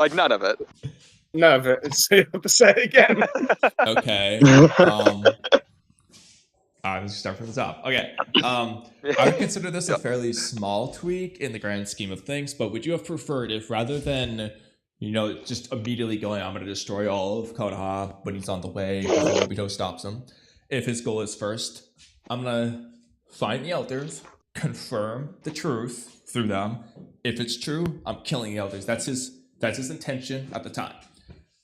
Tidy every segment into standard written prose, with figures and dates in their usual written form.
Like, none of it. None of it. Say it again. Okay. Let's start from the top. Okay. I would consider this a fairly small tweak in the grand scheme of things, but would you have preferred if rather than, just immediately going, I'm going to destroy all of Konoha when he's on the way before Obito stops him, if his goal is first, I'm going to find the elders, confirm the truth through them. If it's true, I'm killing the elders. That's his intention at the time.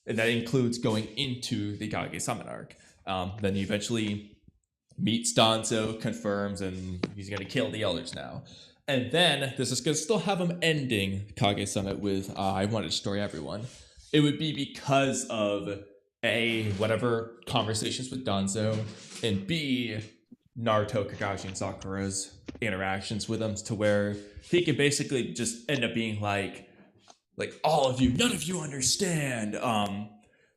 And that includes going into the Kage Summit Arc. Then he eventually meets Danzo, confirms, and he's going to kill the elders now. And then this is going to still have him ending Kage Summit with, I want to destroy everyone. It would be because of A, whatever conversations with Danzo, and B, Naruto, Kakashi, and Sakura's interactions with him, to where he could basically just end up being like all of you, none of you understand.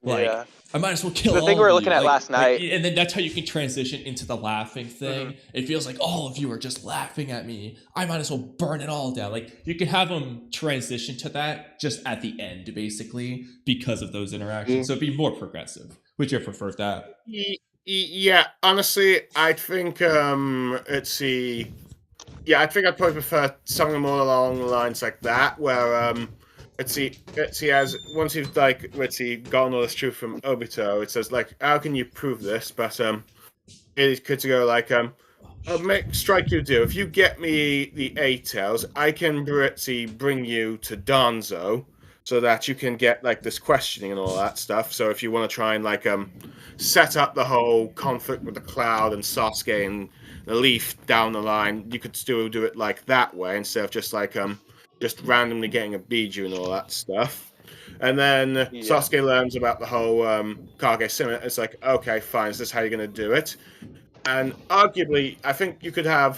Yeah. I might as well kill The all thing we were of looking you. at last night. And then that's how you can transition into the laughing thing. Mm-hmm. It feels like all of you are just laughing at me. I might as well burn it all down. Like, you can have them transition to that just at the end, basically, because of those interactions. So it'd be more progressive. Would you have preferred that? Yeah, honestly, I think I think I'd probably prefer something more along the lines like that, where as once you've gotten all this truth from Obito, it says like, how can you prove this? But it could go like strike your deal. If you get me the 8 tails, I can bring you to Danzo, so that you can get like this questioning and all that stuff. So if you want to try and set up the whole conflict with the Cloud and Sasuke and the Leaf down the line, you could still do it like that way instead of just just randomly getting a Biju and all that stuff. And then Sasuke learns about the whole Kage Summit. It's like, okay, fine, is this how you're going to do it? And arguably, I think you could have,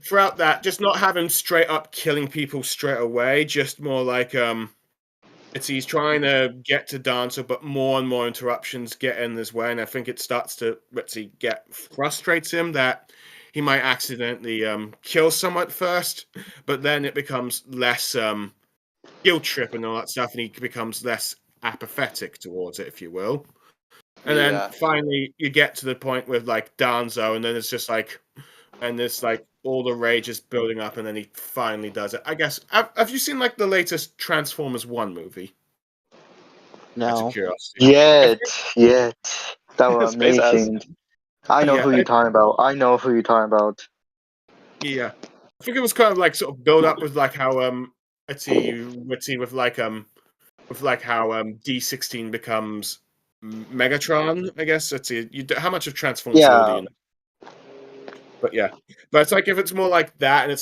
throughout that, just not have him straight up killing people straight away, just more like, he's trying to get to Dancer, but more and more interruptions get in his way, and I think it starts to, frustrates him that he might accidentally kill someone first, but then it becomes less guilt trip and all that stuff, and he becomes less apathetic towards it, if you will. And then finally you get to the point with Danzo, and then it's just all the rage is building up, and then he finally does it. I guess, have you seen the latest Transformers 1 movie? No. Yet. That was amazing. I know who you're talking about. Yeah. I think it was kind of sort of build up with how how D16 becomes Megatron, I guess. How much of Transformers do you know? But it's if it's more like that, and it's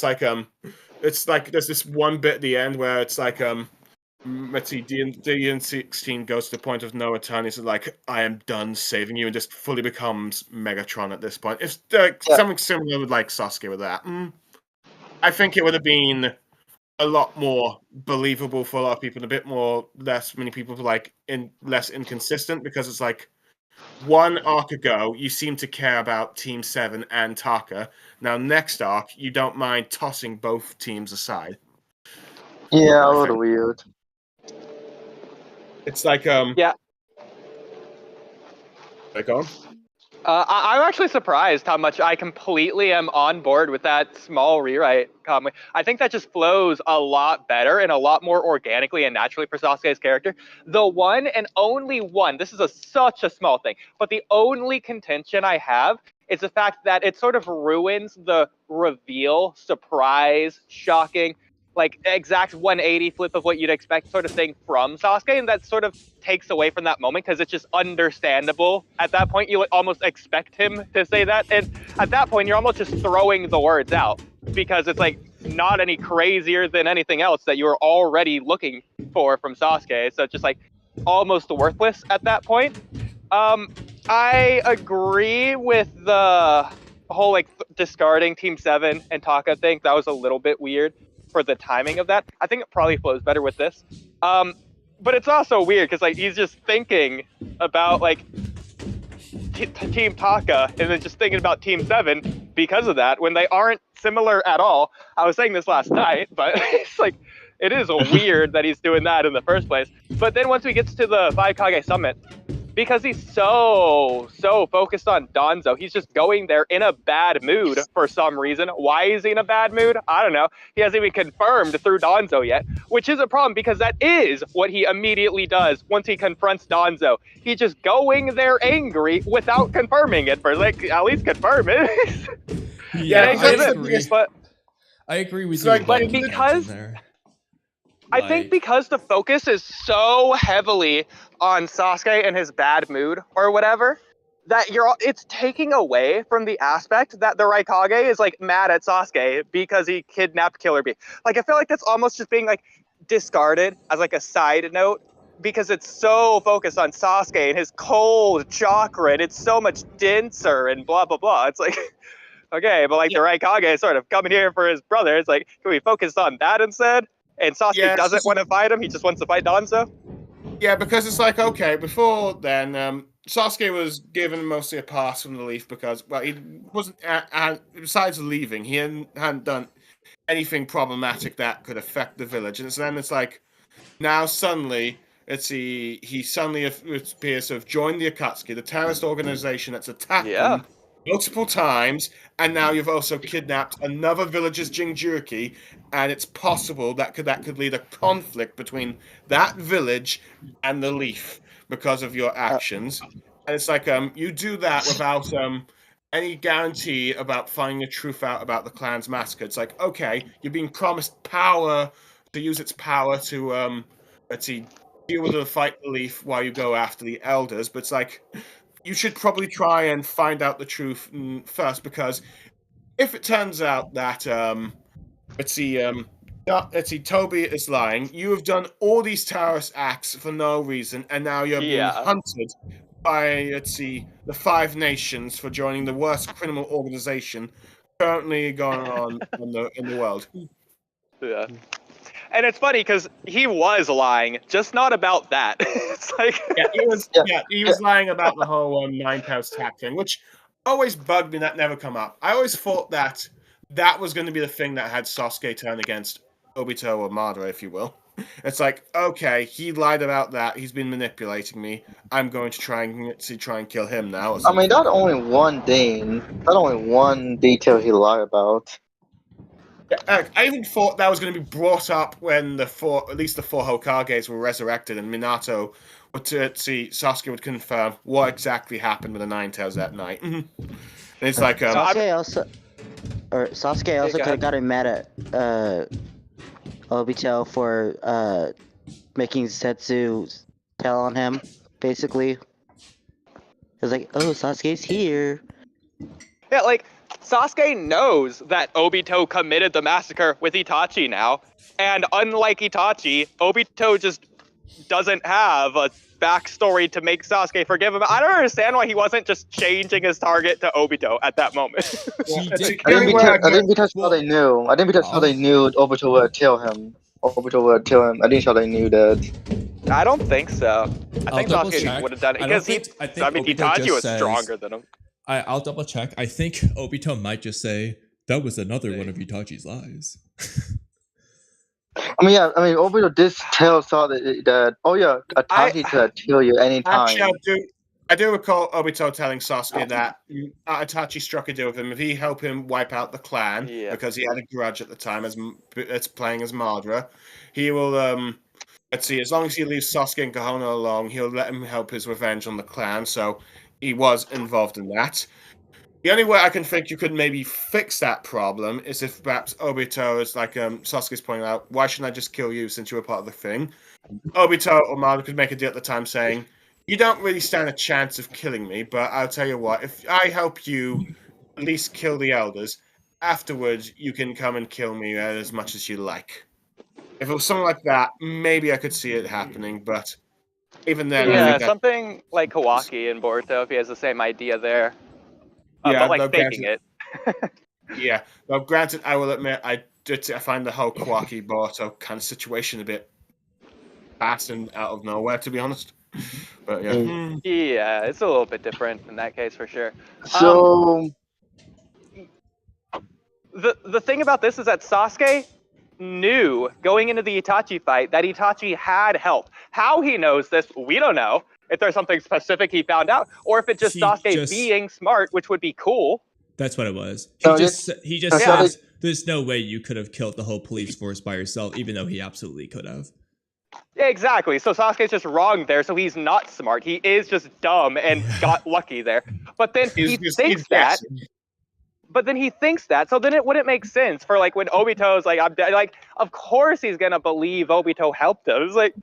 there's this one bit at the end where it's D16 goes to the point of no return. He's I am done saving you, and just fully becomes Megatron at this point. If something similar with Sasuke with that, I think it would have been a lot more believable for a lot of people, and a bit more less many people less inconsistent, because it's one arc ago, you seem to care about Team 7 and Taka. Now, next arc, you don't mind tossing both teams aside. Yeah, a little weird. It's Yeah. On? I'm actually surprised how much I completely am on board with that small rewrite, Kamui. I think that just flows a lot better and a lot more organically and naturally for Sasuke's character. The one and only one, this is such a small thing, but the only contention I have is the fact that it sort of ruins the reveal, surprise, shocking, exact 180 flip of what you'd expect sort of thing from Sasuke, and that sort of takes away from that moment, because it's just understandable. At that point, you almost expect him to say that, and at that point, you're almost just throwing the words out, because it's not any crazier than anything else that you were already looking for from Sasuke, so it's just almost worthless at that point. I agree with the whole discarding Team 7 and Taka thing. That was a little bit weird for the timing of that. I think it probably flows better with this. But it's also weird because he's just thinking about Team Taka and then just thinking about Team 7 because of that, when they aren't similar at all. I was saying this last night, but it's It is weird that he's doing that in the first place. But then once we get to the 5 Kage Summit, because he's so focused on Danzo, he's just going there in a bad mood for some reason. Why is he in a bad mood? I don't know. He hasn't even confirmed through Danzo yet, which is a problem because that is what he immediately does once he confronts Danzo. He's just going there angry without confirming it first. Like, at least confirm it. Yeah, I agree. But I agree with you. you. But because there. I think because the focus is so heavily on Sasuke and his bad mood or whatever, that it's taking away from the aspect that the Raikage is like mad at Sasuke because he kidnapped Killer Bee. Like, I feel like that's almost just being like discarded as like a side note because it's so focused on Sasuke and his cold chakra and it's so much denser and blah blah blah. It's like, okay, but like the Raikage is sort of coming here for his brother. It's like, can we focus on that instead? And Sasuke doesn't want to fight him. He just wants to fight Danzo. Yeah, because it's like, okay, before then, Sasuke was given mostly a pass from the Leaf because, well, he wasn't, besides leaving, he hadn't done anything problematic that could affect the village. And so then it's like, now suddenly, he suddenly appears to have joined the Akatsuki, the terrorist organization that's attacked them multiple times, and now you've also kidnapped another village's Jinchuriki, and it's possible that could lead a conflict between that village and the Leaf because of your actions. And it's like you do that without any guarantee about finding the truth out about the clan's massacre. It's like, okay, you're being promised power to use its power to deal with the fight the Leaf while you go after the elders, but it's like, you should probably try and find out the truth first, because if it turns out that Toby is lying, you have done all these terrorist acts for no reason, and now you're being hunted by the 5 nations for joining the worst criminal organization currently going on in the world. Yeah. And it's funny because he was lying, just not about that. It's like he was lying about the whole Nine Tails tap thing, which always bugged me. That never come up. I always thought that was going to be the thing that had Sasuke turn against Obito or Madara, if you will. It's like, okay, he lied about that. He's been manipulating me. I'm going to try and kill him now. I mean, not only one thing, not only one detail he lied about. I even thought that was going to be brought up when at least the 4 Hokages were resurrected, and Minato Sasuke would confirm what exactly happened with the Nine Tails that night. And it's like Sasuke also could have gotten mad at Obito for making Setsu tell on him. Basically, it was like, oh, Sasuke's here. Yeah, like, Sasuke knows that Obito committed the massacre with Itachi now, and unlike Itachi, Obito just doesn't have a backstory to make Sasuke forgive him. I don't understand why he wasn't just changing his target to Obito at that moment. I think because how they knew. I think because how they knew Obito would kill him. Obito would kill him. I think how they knew that. I don't think so. I think Sasuke would have done it because Itachi was stronger than him. I'll double check. I think Obito might just say, that was another one of Itachi's lies. Obito did tell Sasuke that, oh yeah, Itachi could kill you anytime. Actually, I do recall Obito telling Sasuke that Itachi struck a deal with him. If he helped him wipe out the clan, because he had a grudge at the time as playing as Madara, he will, as long as he leaves Sasuke and Konoha alone, he'll let him help his revenge on the clan, so he was involved in that. The only way I can think you could maybe fix that problem is if perhaps Obito is like Sasuke's pointing out, why shouldn't I just kill you since you were part of the thing? Obito or Madara could make a deal at the time saying, you don't really stand a chance of killing me, but I'll tell you what, if I help you at least kill the elders, afterwards you can come and kill me as much as you like. If it was something like that, maybe I could see it happening, but even then, something like Kawaki and Boruto, if he has the same idea there. But like faking it. Yeah. Well, granted, I will admit, I find the whole Kawaki Boruto kind of situation a bit fast and out of nowhere, to be honest. But yeah. Yeah, it's a little bit different in that case for sure. So the thing about this is that Sasuke knew going into the Itachi fight that Itachi had help. How he knows this, we don't know. If there's something specific he found out, or if it's just Sasuke being smart, which would be cool. That's what it was. No, He just says, there's no way you could have killed the whole police force by yourself, even though he absolutely could have. Yeah, exactly. So Sasuke's just wrong there. So he's not smart. He is just dumb and got lucky there. But then he thinks that. But then he thinks that. So then it wouldn't make sense for like when Obito's like, I'm dead. Like, of course he's gonna believe Obito helped him. It's like,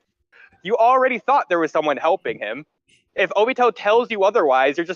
you already thought there was someone helping him. If Obito tells you otherwise, you're just not